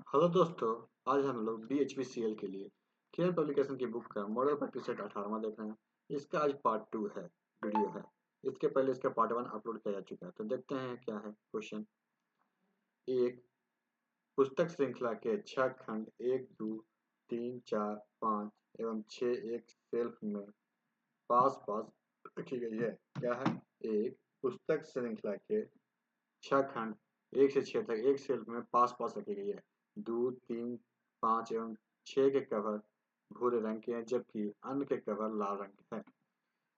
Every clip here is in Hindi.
हेलो दोस्तों। आज हम लोग BHPCL के लिए केयर पब्लिकेशन की बुक का मॉडल प्रैक्टिस सेट 18वां देख रहे हैं। इसका आज पार्ट 2 है, वीडियो है। इसके पहले इसका पार्ट 1 अपलोड किया जा चुका है, तो देखते हैं क्या है क्वेश्चन। एक पुस्तक श्रृंखला के 6 खंड 1, 2, 3, 4, 5 एवं 6 एक शेल्फ में पास पास रखी गई है। क्या है? एक पुस्तक श्रृंखला के 6 खंड 1 से 6 तक एक शेल्फ में पास पास रखी गई है। 2, 3, 5 एवं 6 के कवर भूरे रंग के हैं, जबकि अन्य के कवर लाल रंग के हैं।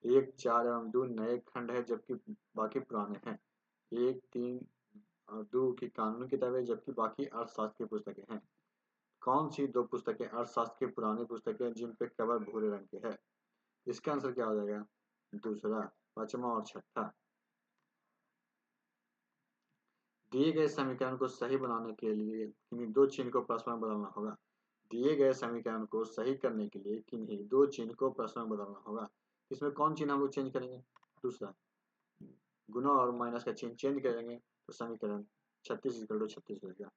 1, 4 एवं 2 नए खंड है, जबकि बाकी पुराने हैं। 1, 3 और 2 की कानूनी किताबें, जबकि बाकी अर्थशास्त्र की पुस्तकें हैं। कौन सी दो पुस्तकें अर्थशास्त्र की पुरानी पुस्तकें हैं जिन पे कवर भूरे रंग के है? इसका आंसर क्या हो जाएगा? दूसरा, पांचवा और छठा। दिए गए समीकरण को सही बनाने के लिए किन्हीं दो चिन्ह को प्लस में बदलना होगा। दिए गए समीकरण को सही करने के लिए किन्हीं दो चिन्ह को प्लस में बदलना होगा। इसमें कौन चिन्ह हम लोग चेंज करेंगे? दूसरा, गुना और माइनस का चिन्ह चेंज करेंगे तो समीकरण 36 होगा।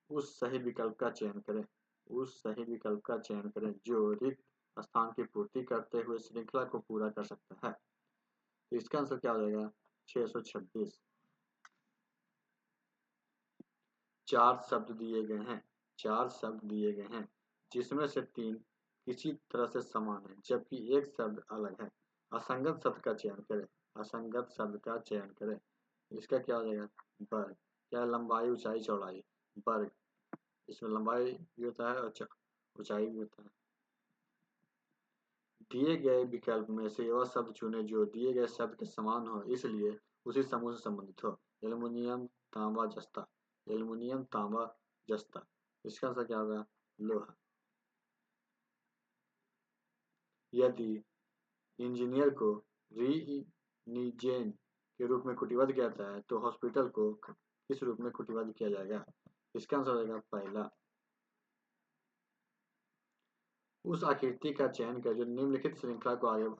उस सही विकल्प का चयन करें। उस सही विकल्प का चयन करें जो रिक्त स्थान की पूर्ति करते हुए श्रृंखला को पूरा कर सकता है। तो इसका आंसर क्या हो जाएगा? 626। 4 शब्द दिए गए हैं। 4 शब्द दिए गए हैं, जिसमें से 3 किसी तरह से समान है, जबकि एक शब्द अलग है। असंगत शब्द का चयन करें। असंगत शब्द का चयन करें। इसका क्या हो जाएगा? वर्ग। क्या? लंबाई, ऊंचाई, चौड़ाई। वर्ग। इसमें लंबाई भी होता है और ऊंचाई भी होता है। दिए गए विकल्प में से वह शब्द चुने जो दिए गए शब्द के समान हो, इसलिए उसी समूह से संबंधित हो। एल्युमिनियम, तांबा, जस्ता। एल्युमिनियम, तांबा, जस्ता। इसका आंसर क्या होगा? लोहा। यदि इंजीनियर को रीइंजीनियर के रूप में कुटीबद्ध किया जाता है तो हॉस्पिटल को किस रूप में कुटीबद्ध किया जाएगा? इसका आंसर हो जाएगा पहला। उस आकृति का चयन करें जो निम्नलिखित श्रृंखला को आगे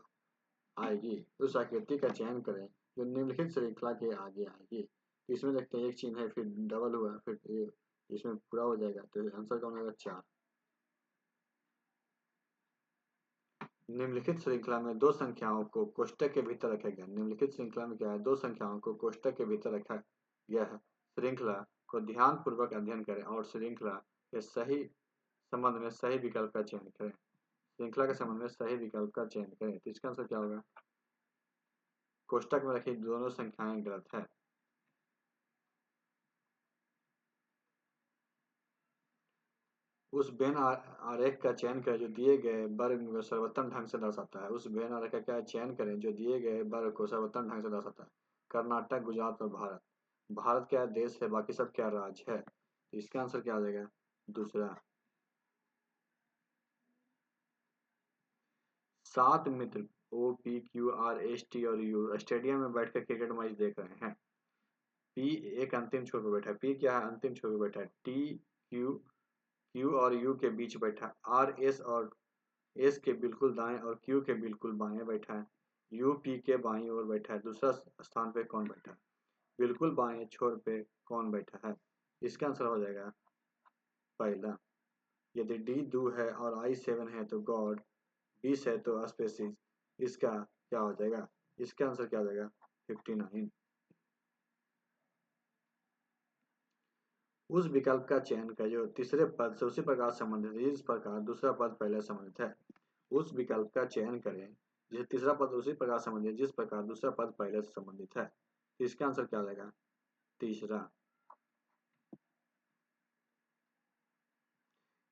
आएगी। उस आकृति का चयन करें जो निम्नलिखित श्रृंखला के आगे आएगी। इसमें देखते हैं एक चिन्ह है, फिर डबल हुआ, फिर इसमें पूरा हो जाएगा, तो आंसर कौन होगा? 4। निम्नलिखित श्रृंखला में दो संख्याओं को कोष्ठक के भीतर रखा गया। निम्नलिखित श्रृंखला में क्या है? दो संख्याओं को कोष्ठक के भीतर रखा गया है। श्रृंखला को ध्यान पूर्वक अध्ययन करें और श्रृंखला के सही संबंध में सही विकल्प का चयन करें। श्रृंखला के संबंध में सही विकल्प का चयन करें। तो इसका आंसर क्या होगा? कोष्ठक में रखी दोनों संख्याएं गलत है। उस वेन आरेख का चयन करें जो दिए गए वर्ग को सर्वोत्तम ढंग से दर्शाता है। उस वेन आरेख का क्या चयन करें जो दिए गए वर्ग को सर्वोत्तम ढंग से दर्शाता है। कर्नाटक, गुजरात और भारत। भारत क्या देश है? बाकी सब क्या राज्य है? तो इसका आंसर क्या आ जाएगा? दूसरा। 7 मित्र OPQRST और U स्टेडियम में बैठकर क्रिकेट मैच देख रहे हैं। P एक अंतिम छोर पर बैठा है। P क्या है? अंतिम छोर पर बैठा है। T Q और U के बीच बैठा है। R S और S के बिल्कुल दाएं और Q के बिल्कुल बाएं बैठा है। U P के बाईं ओर बैठा है। दूसरा स्थान पे कौन बैठा है? बिल्कुल बाएं छोर पे कौन बैठा है? इसका आंसर हो जाएगा पहला। यदि D 2 है और I 7 है तो गॉड, 20 है तो स्पेसिस। इसका क्या हो जाएगा? इसका आंसर क्या हो जाएगा? 59। उस विकल्प का चयन करें जो तीसरे पद से उसी प्रकार संबंधित है जिस प्रकार दूसरा पद पहले संबंधित है। उस विकल्प का चयन करें जिसे तीसरा पद उसी प्रकार संबंधित है जिस प्रकार दूसरा पद पहले से संबंधित है। तो इसका आंसर क्या हो जाएगा? तीसरा।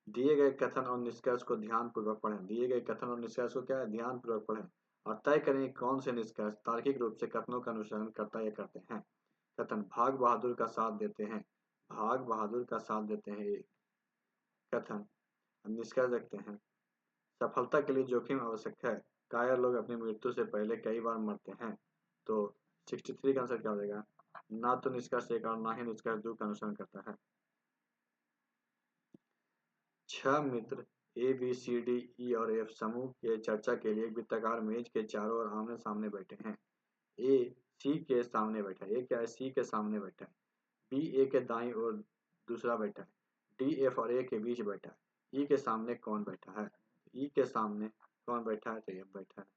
दिए गए कथन और निष्कर्ष को ध्यानपूर्वक पढ़ें। दिए गए कथन और निष्कर्ष को क्या है? ध्यानपूर्वक पढ़ें और तय करें कौन से निष्कर्ष तार्किक रूप से कथनों का अनुसरण करता या करते हैं। कथन: भाग बहादुर का साथ देते हैं। भाग बहादुर का साथ देते हैं एक कथन। अब निष्कर्ष देखते हैं। सफलता के लिए जोखिम आवश्यक है। कायर लोग अपनी मृत्यु से पहले कई बार मरते हैं। तो 63 का आंसर क्या हो जाएगा? ना तो निष्कर्ष एक और ना ही निष्कर्ष दो का अनुसरण करता है। 6 मित्र ABCDE और F समूह के चर्चा के लिए एक वृत्ताकार मेज के चारों ओर आमने सामने बैठे हैं। A C के सामने बैठा है। A क्या है? C के सामने बैठा है। B A के दाईं ओर दूसरा बैठा है। डी एफ और ए के बीच बैठा है। ई के सामने कौन बैठा है? ई के सामने कौन बैठा है? तो एफ बैठा है।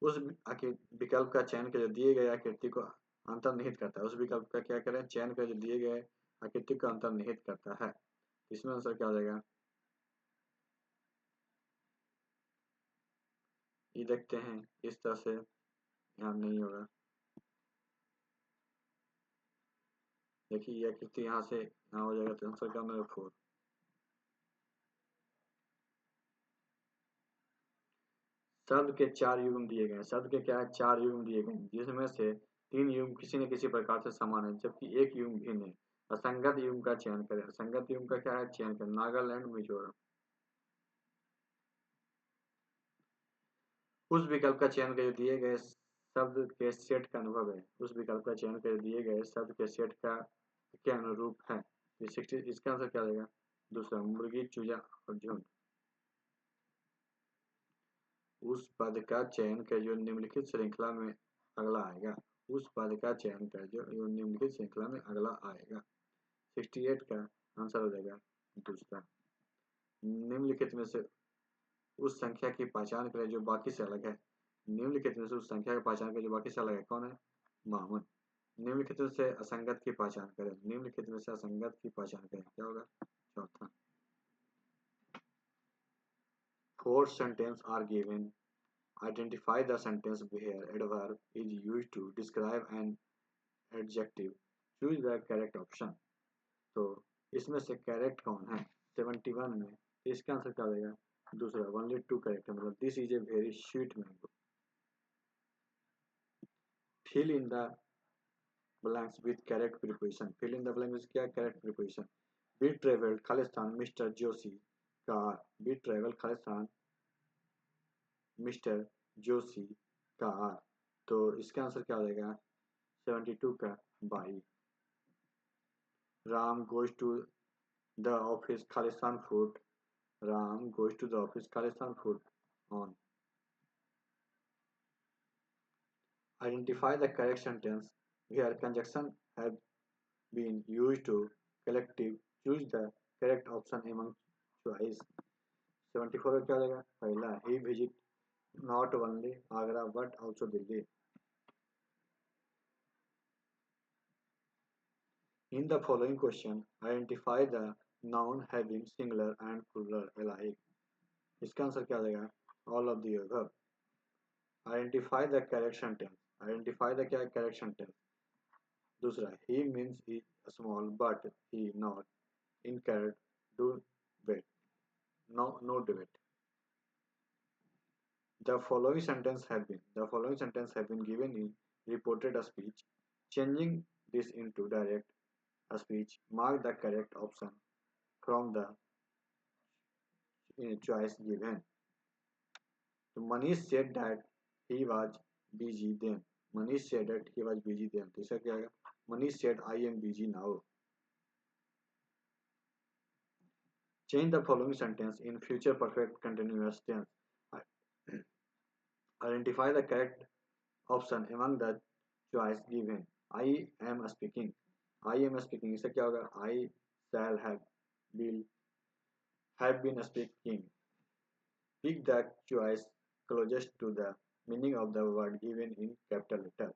उस विकल्प का चयन कर जो दिए गए आकृति को अंतर्निहित करता है। उस विकल्प का क्या करें? चयन कर जो दिए गए आकृति को अंतर्निहित करता है। इसमें आंसर क्या हो जाएगा? ये देखते हैं इस तरह से ध्यान नहीं होगा। देखिए ये आकृति यहाँ से यहाँ हो जाएगा तो आंसर क्या होगा? 4। शब्द के 4 युग्म दिए गए। शब्द के क्या है? 4 युग्म दिए गए, जिसमें से 3 युग्म किसी न किसी प्रकार से समान है, जबकि एक युग्म भिन्न है। असंगत युग्म का चयन करें। असंगत युग्म का क्या है? चयन करें। नागालैंड, मिजोरम। उस विकल्प का चयन कर दिए गए शब्द के सेट का अनुभव है। उस विकल्प का चयन कर दिए गए शब्द के सेट का के अनुरूप है। ये 60, इसका आंसर क्या रहेगा? दूसरा, मुर्गी, चूजा और झुंड। उस पद का चयन कर जो निम्नलिखित श्रृंखला में अगला आएगा। उस पद का चयन कर जो निम्नलिखित श्रृंखला में अगला आएगा। 68 का आंसर हो जाएगा दूसरा। निम्नलिखित में से उस संख्या की पहचान करें जो बाकी से अलग है। निम्नलिखित में से उस संख्या की पहचान करें जो बाकी से अलग है। कौन है? मोहम्मद। निम्नलिखित में से असंगत की पहचान करें। निम्नलिखित में से असंगत की पहचान करें। क्या होगा? चौथा। 4 sentences are given. Identify the sentence where adverb is used to describe an adjective. Choose the correct option. तो इसमें से करेक्ट कौन है? 71 में इसका आंसर क्या होगा? दूसरा, ओनली 2 करेक्ट है, मतलब this is a very sweet mango. Fill in the blanks with correct preposition. Fill in the blanks क्या? Correct preposition. B travel Khalistan mister Joshi car. B travel Khalistan mister Joshi car. तो इसका आंसर क्या हो जाएगा? 72 का by. Ram goes to the office Khalistan food. Ram goes to the office Khalistan food on. Identify the correct sentence where conjunction have been used to collective. Choose the correct option among choice. 74 का क्या रहेगा? पहला, he visit not only Agra but also Delhi. In the following question, identify the noun having singular and plural alike. इसका आंसर क्या रहेगा? All of the above. Identify the correct sentence. Identify the क्या correct sentence. दूसरा, he means he small but he not incorrect do wait no debate. The following sentence have been given in reported speech. Changing this into direct speech, mark the correct option from the choice given. So Manish said that he was busy then. Manish said that he was busy then. तो इसका क्या आएगा? Manish said I am busy now. Change the following sentence in future perfect continuous tense. Identify the correct option among the choice given. I am speaking. I am speaking. इससे क्या होगा? I shall have been speaking. Pick the choice closest to the meaning of the word given in capital letter.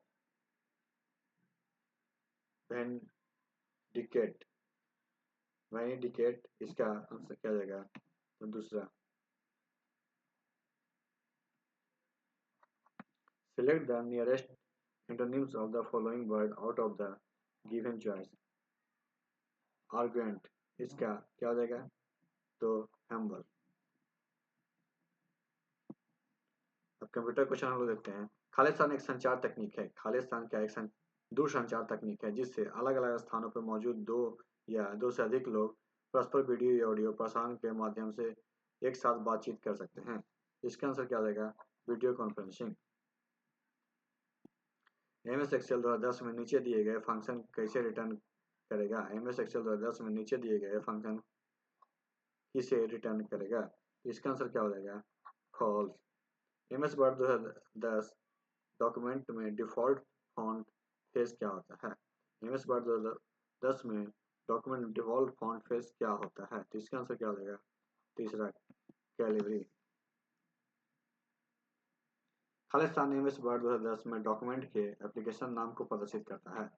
Vindicate. Vindicate इसका आंसर क्या जाएगा? तो दूसरा. Select the nearest antonyms of the following word out of the given choice. Argument इसका क्या हो जाएगा? तो humble. अब कंप्यूटर क्वेश्चन हम लोग देखते हैं। खालिस्तान एक संचार तकनीक है। खालिस्तान क्या एक दूर संचार तकनीक है जिससे अलग अलग स्थानों पर मौजूद दो या दो से अधिक लोग परस्पर वीडियो या ऑडियो प्रसारण के माध्यम से एक साथ बातचीत कर सकते हैं। इसका आंसर क्या रहेगा? Video conferencing. MS एक्सेल 2010 में नीचे दिए गए फंक्शन कैसे रिटर्न करेगा? MS एक्सेल 2010 में नीचे दिए गए फंक्शन किसे रिटर्न करेगा? इसका आंसर क्या हो जाएगा? फॉल्स। MS वर्ड 2010 डॉक्यूमेंट में डिफॉल्ट फॉन्ट फेस क्या होता है? एमएस वर्ड 2010 में डॉक्यूमेंट डिफॉल्ट फॉन्ट फेस क्या होता है? तो इसका आंसर क्या हो जाएगा? तीसरा, कैलिबरी। खालिस्तान एमएस वर्ड 2010 में डॉक्यूमेंट के एप्लीकेशन नाम को प्रदर्शित करता है।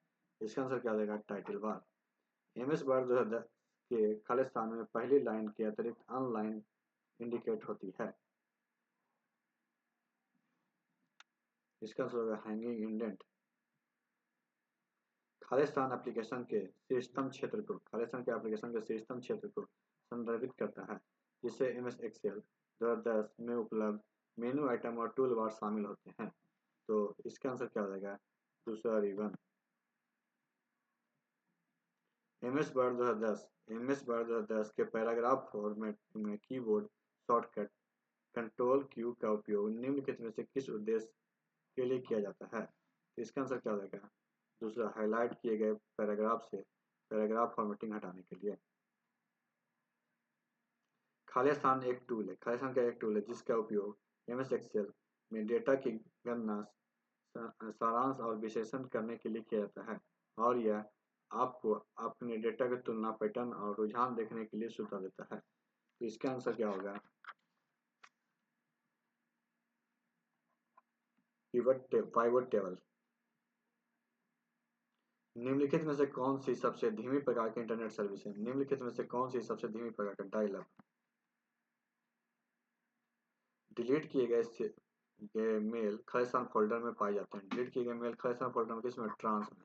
इसका आंसर क्या हो जाएगा? Title bar. एमएस वर्ड 2010 के खालिस्तान में पहली लाइन के अतिरिक्त अन लाइन इंडिकेट होती है। इसका आंसर होगा हैंगिंग इंडेंट। खालिस्तान एप्लीकेशन के शीर्षतम क्षेत्र को संदर्भित करता है, जिससे एमएस एक्सेल 2010 में उपलब्ध मेनू आइटम और टूल बार शामिल होते हैं। तो इसका आंसर क्या हो जाएगा? दूसरा, रिबन। एमएस वर्ड 2010 के पैराग्राफ फॉर्मेट में कीबोर्ड शॉर्टकट कंट्रोल क्यू का उपयोग निम्नलिखित में से किस उद्देश्य के लिए किया जाता है? इसका आंसर क्या हो जाएगा? दूसरा, हाईलाइट किए गए पैराग्राफ से पैराग्राफ फॉर्मेटिंग हटाने के लिए। खालिस्तान का एक टूल है जिसका उपयोग एमएस एक्सेल में डेटा की गणना, सारांश और विश्लेषण करने के लिए किया जाता है, और यह आपको अपने डेटा की तुलना, पैटर्न और रुझान देखने के लिए सुविधा देता है। तो इसका आंसर क्या होगा? Pivot table. निम्नलिखित में से कौन सी सबसे धीमी प्रकार की इंटरनेट सर्विस है? निम्नलिखित में से कौन सी सबसे धीमी प्रकार का? Dial up. डिलीट किए गए मेल खालिस्तान फोल्डर में पाए जाते हैं। डिलीट किए गए मेल खालिस्तान फोल्डर में किसमें? ट्रांस में।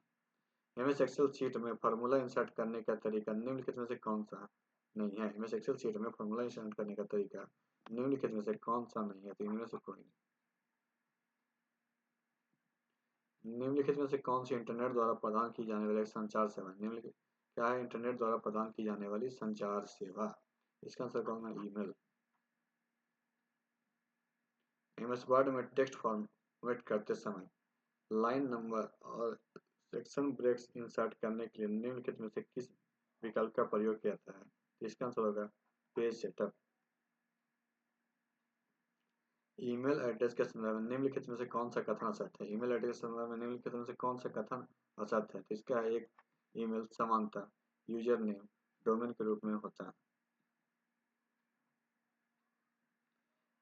एमएस एक्सेल शीट में फार्मूला इंसर्ट करने का तरीका निम्नलिखित में से कौन सा नहीं है? एमएस एक्सेल शीट में फार्मूला इंसर्ट करने का तरीका निम्नलिखित में से कौन सा नहीं है? तो इनमें से कोई नहीं। निम्नलिखित में से कौन सी इंटरनेट द्वारा प्रदान की जाने वाली संचार सेवा? निम्नलिखित क्या है? इंटरनेट द्वारा प्रदान की जाने वाली संचार सेवा। इसका आंसर कौन है? ईमेल। एमएस वर्ड में टेक्स्ट फॉर्मेट करते समय लाइन नंबर और सेक्शन ब्रेक्स इंसर्ट करने के लिए निम्नलिखित में से किस विकल्प का प्रयोग किया जाता है? इसका आंसर होगा पेज सेटअप। ईमेल एड्रेस के संदर्भ में निम्नलिखित में से कौन सा कथन असत्य है? ईमेल एड्रेस के संदर्भ में निम्नलिखित में से कौन सा कथन असत्य है? तो इसका एक, ईमेल समानता यूजर नेम डोमेन के रूप में होता है।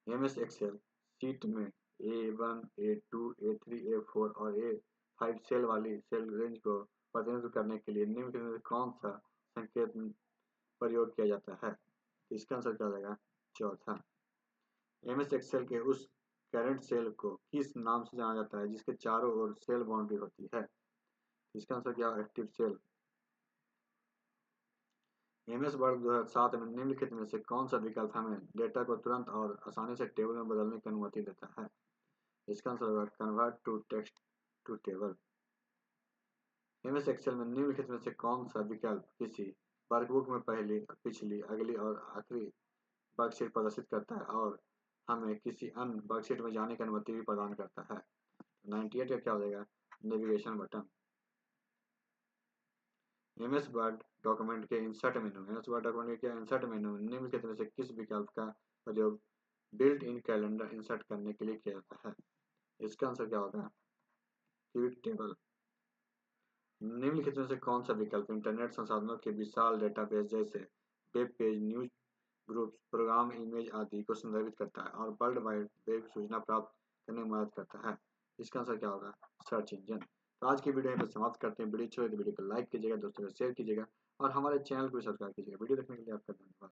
एमएस एक्सेल शीट में A1, A2, A3, A4 और A5 सेल वाली सेल रेंज को प्रतिनिधित्व करने के लिए निम्नलिखित में से कौन सा संकेत प्रयोग किया जाता है? इसका आंसर क्या हो जाएगा? चौथा। एमएस एक्सेल के उस करंट सेल को किस नाम से जाना जाता है जिसके चारों ओर सेल बाउंड्री होती है? इसका आंसर क्या? Active cell. एमएस वर्ड 2007 में निम्नलिखित में से कौन सा विकल्प हमें डेटा को तुरंत और आसानी से टेबल में बदलने की अनुमति देता है? इसका आंसर होगा convert to text to table. MS Excel में निम्नलिखित में से कौन सा विकल्प किसी वर्कबुक में पहली, पिछली, अगली और आखिरी वर्कशीट प्रदर्शित करता है और हमें किसी अन्य वर्कशीट में जाने की अनुमति भी प्रदान करता है? 98 का क्या हो जाएगा? Navigation button. MS word document के इंसर्ट मेनू निम्नलिखित में से किस विकल्प का प्रयोग बिल्ट इन कैलेंडर इंसर्ट करने के लिए किया जाता है? इसका आंसर क्या होगा? Quick table. निम्नलिखित में से कौन सा विकल्प इंटरनेट संसाधनों के विशाल डेटाबेस जैसे web page, news groups, program, image आदि को संदर्भित करता है और वर्ल्ड वाइड वेब सूचना प्राप्त करने में मदद करता है? इसका आंसर क्या होगा? Search engine. तो आज की वीडियो यहाँ पर समाप्त करते हैं। वीडियो अच्छी लगे तो वीडियो को लाइक कीजिएगा, दोस्तों को शेयर कीजिएगा और हमारे चैनल को सब्सक्राइब कीजिएगा। वीडियो देखने के लिए आपका धन्यवाद।